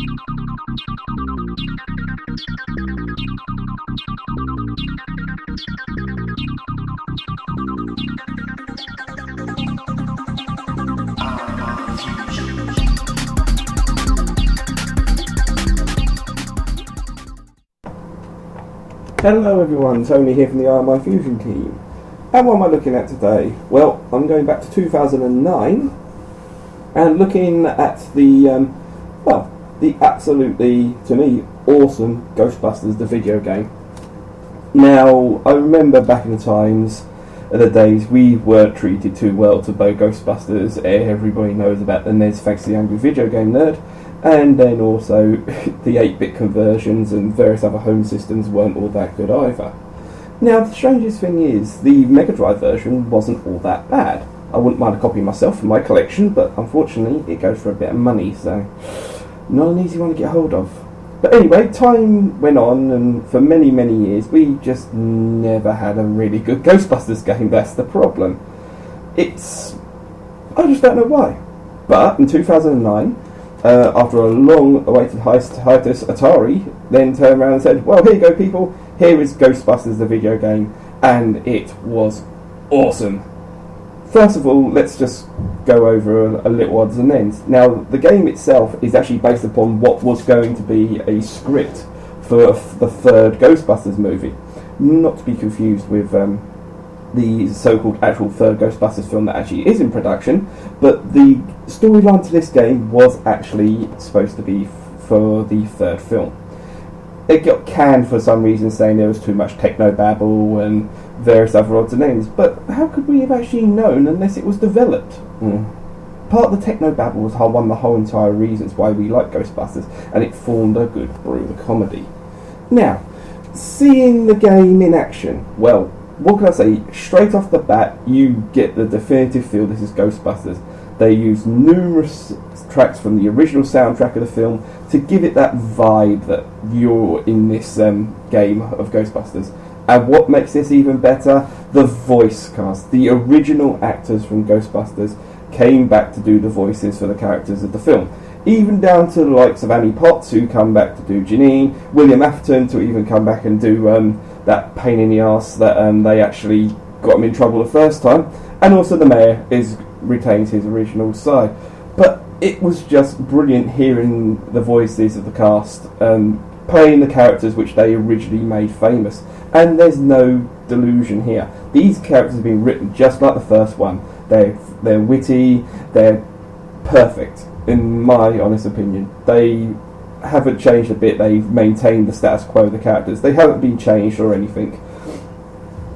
Hello everyone, Tony here from the IMI Fusion team. And what am I looking at today? Well, I'm going back to 2009 and looking at the absolutely, to me, awesome Ghostbusters, the video game. Now, I remember back in the times, the days we weren't treated too well to buy Ghostbusters. Everybody knows about the NES thanks to the Angry Video Game Nerd. And then also the 8-bit conversions and various other home systems weren't all that good either. Now the strangest thing is, the Mega Drive version wasn't all that bad. I wouldn't mind a copy myself for my collection, but unfortunately it goes for a bit of money, so not an easy one to get hold of. But anyway, time went on, and for many, many years we just never had a really good Ghostbusters game. That's the problem. I just don't know why. But in 2009, after a long-awaited hiatus, Atari then turned around and said, well, here you go, people, here is Ghostbusters, the video game, and it was awesome. First of all, let's just go over a little odds and ends. Now, the game itself is actually based upon what was going to be a script for the third Ghostbusters movie, not to be confused with the so-called actual third Ghostbusters film that actually is in production, but the storyline to this game was actually supposed to be for the third film. It got canned for some reason, saying there was too much techno-babble and various other odds and ends, but how could we have actually known unless it was developed? Part of the techno-babble was one of the whole entire reasons why we like Ghostbusters, and it formed a good brew of comedy. Now, seeing the game in action, well, what can I say? Straight off the bat, you get the definitive feel this is Ghostbusters. They use numerous tracks from the original soundtrack of the film to give it that vibe that you're in this game of Ghostbusters. And what makes this even better? The voice cast. The original actors from Ghostbusters came back to do the voices for the characters of the film. Even down to the likes of Annie Potts, who come back to do Janine, William Afton to even come back and do that pain in the arse that they actually got him in trouble the first time, and also the mayor retains his original side. But it was just brilliant hearing the voices of the cast playing the characters which they originally made famous, and there's no delusion here. These characters have been written just like the first one. They're witty, they're perfect in my honest opinion. They haven't changed a bit. They've maintained the status quo of the characters. They haven't been changed or anything.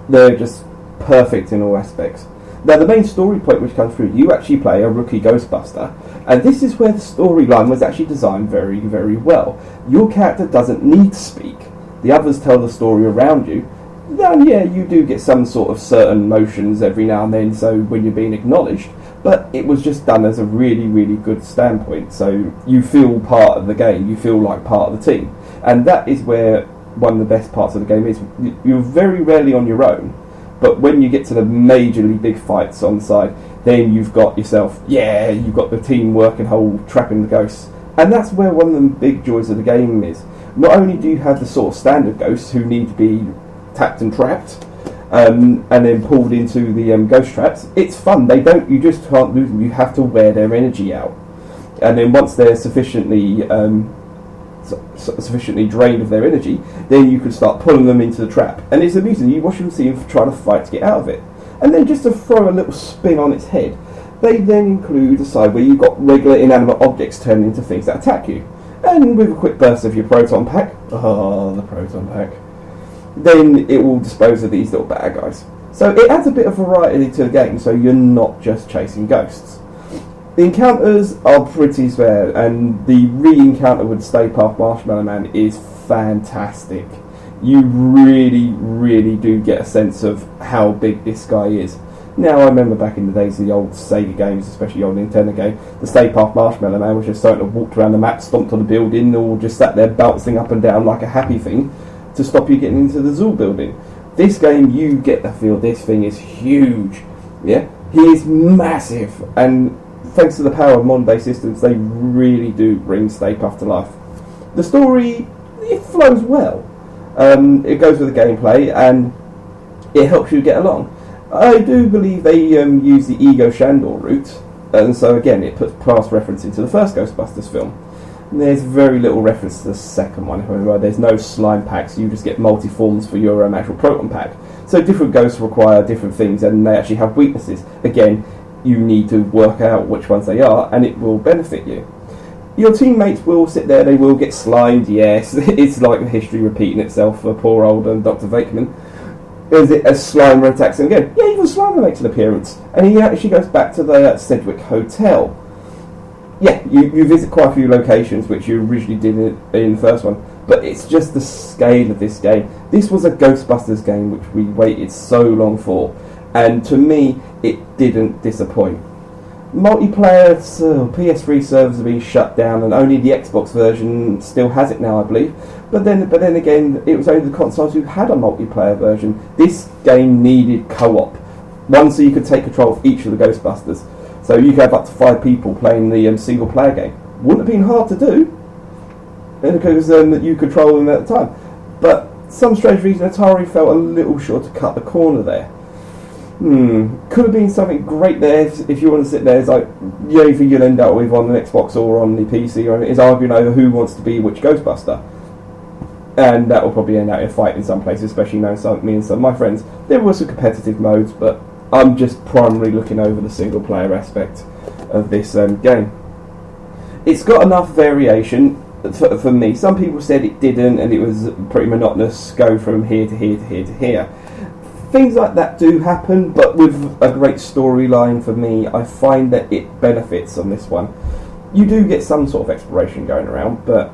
They're just perfect in all aspects. Now, the main story point which comes through, you actually play a rookie Ghostbuster, and this is where the storyline was actually designed very, very well. Your character doesn't need to speak. The others tell the story around you. Then, yeah, you do get some sort of certain motions every now and then, so when you're being acknowledged, but it was just done as a really, really good standpoint, so you feel part of the game, you feel like part of the team. And that is where one of the best parts of the game is. You're very rarely on your own, but when you get to the majorly big fights on the side, then you've got yourself, you've got the teamwork and whole trapping the ghosts. And that's where one of the big joys of the game is. Not only do you have the sort of standard ghosts who need to be tapped and trapped, and then pulled into the ghost traps. It's fun. You just can't lose them. You have to wear their energy out, and then once they're sufficiently drained of their energy, then you can start pulling them into the trap. And it's amusing. You watch them see them trying to fight to get out of it, and then just to throw a little spin on its head, they then include a side where you've got regular inanimate objects turned into things that attack you, and with a quick burst of your proton pack, the proton pack, then it will dispose of these little bad guys. So it adds a bit of variety to the game, so you're not just chasing ghosts. The encounters are pretty spare, and the re-encounter with Stay Puft Marshmallow Man is fantastic. You really, really do get a sense of how big this guy is. Now, I remember back in the days of the old Sega games, especially the old Nintendo game, the Stay Puft Marshmallow Man was just starting to walk around the map, stomped on the building, or just sat there bouncing up and down like a happy thing to stop you getting into the Zoo building. This game, you get the feel this thing is huge. Yeah, he is massive, and thanks to the power of modern day systems, they really do bring Stay Puft to life. The story, it flows well. It goes with the gameplay and it helps you get along. I do believe they use the Ego Shandor route, and so again it puts past reference into the first Ghostbusters film. There's very little reference to the second one, however. There's no slime packs, you just get multi-forms for your actual proton pack. So different ghosts require different things and they actually have weaknesses. Again, you need to work out which ones they are and it will benefit you. Your teammates will sit there, they will get slimed, yes. It's like history repeating itself for poor old Dr. Vakeman. As Slimer attacks him again. Yeah, even Slimer makes an appearance. And he actually goes back to the Sedgwick Hotel. Yeah, you visit quite a few locations which you originally did in the first one, but it's just the scale of this game. This was a Ghostbusters game which we waited so long for, and to me it didn't disappoint. Multiplayer PS3 servers have been shut down and only the Xbox version still has it now, I believe. But then again, it was only the consoles who had a multiplayer version. This game needed co-op, one so you could take control of each of the Ghostbusters. So you could have up to 5 people playing the single player game. Wouldn't have been hard to do, because you control them at the time. But some strange reason Atari felt a little short to cut the corner there. Could have been something great there if you want to sit there. It's like the only thing you'll end up with on the Xbox or on the PC is arguing over who wants to be which Ghostbuster. And that will probably end out in a fight in some places, especially knowing me and some of my friends. There were some competitive modes, but I'm just primarily looking over the single player aspect of this game. It's got enough variation for me. Some people said it didn't and it was pretty monotonous, go from here to here to here to here. Things like that do happen, but with a great storyline for me, I find that it benefits on this one. You do get some sort of exploration going around, but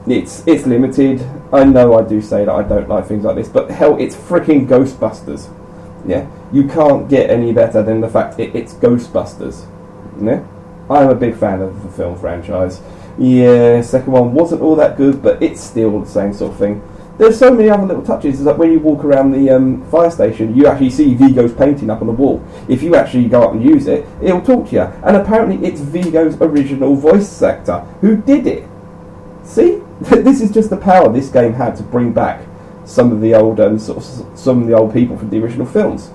it's limited. I know I do say that I don't like things like this, but hell, it's freaking Ghostbusters. Yeah, you can't get any better than the fact it's Ghostbusters. Yeah, I'm a big fan of the film franchise. Yeah, second one wasn't all that good, but it's still the same sort of thing. There's so many other little touches. It's like when you walk around the fire station, you actually see Vigo's painting up on the wall. If you actually go up and use it, it'll talk to you. And apparently it's Vigo's original voice actor who did it. See? This is just the power this game had to bring back some of the old some of the old people from the original films,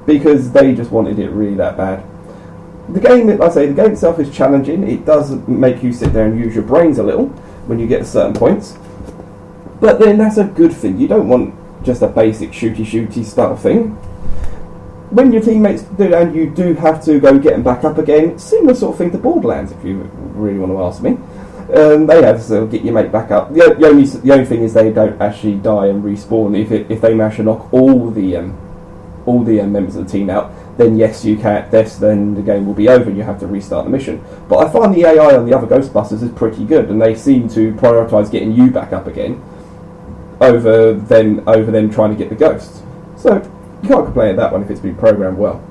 because they just wanted it really that bad. The game, like I say, the game itself is challenging. It does make you sit there and use your brains a little when you get to certain points. But then that's a good thing. You don't want just a basic shooty style thing. When your teammates do that and you do have to go get them back up again, similar sort of thing to Borderlands, if you really want to ask me. They have to get your mate back up. The only thing is they don't actually die and respawn. If they manage to knock all the members of the team out, then yes, you can. Then the game will be over and you have to restart the mission. But I find the AI on the other Ghostbusters is pretty good, and they seem to prioritise getting you back up again over them trying to get the ghosts. So you can't complain at that one if it's been programmed well.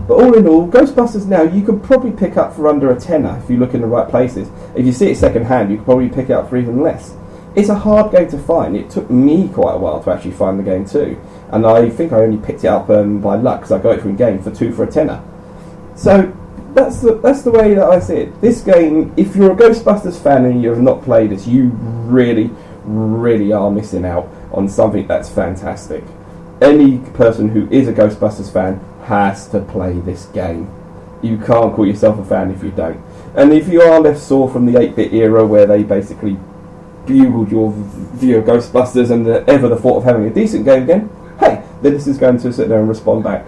But all in all, Ghostbusters now you could probably pick up for under a tenner if you look in the right places. If you see it second hand, you could probably pick it up for even less. It's a hard game to find. It took me quite a while to actually find the game too, and I think I only picked it up by luck because I got it from game for 2 for a tenner. So that's the way that I see it. This game, if you're a Ghostbusters fan and you have not played this, you really are missing out on something that's fantastic. Any person who is a Ghostbusters fan has to play this game. You can't call yourself a fan if you don't. And if you are left sore from the 8-bit era where they basically bugled your view of Ghostbusters and ever the thought of having a decent game again, hey, then this is going to sit there and respond back.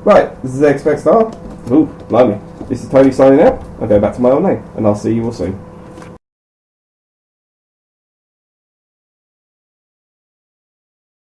Right, this is Expect Star. Ooh, blimey. This is Tony signing out. I'll go back to my old name, and I'll see you all soon.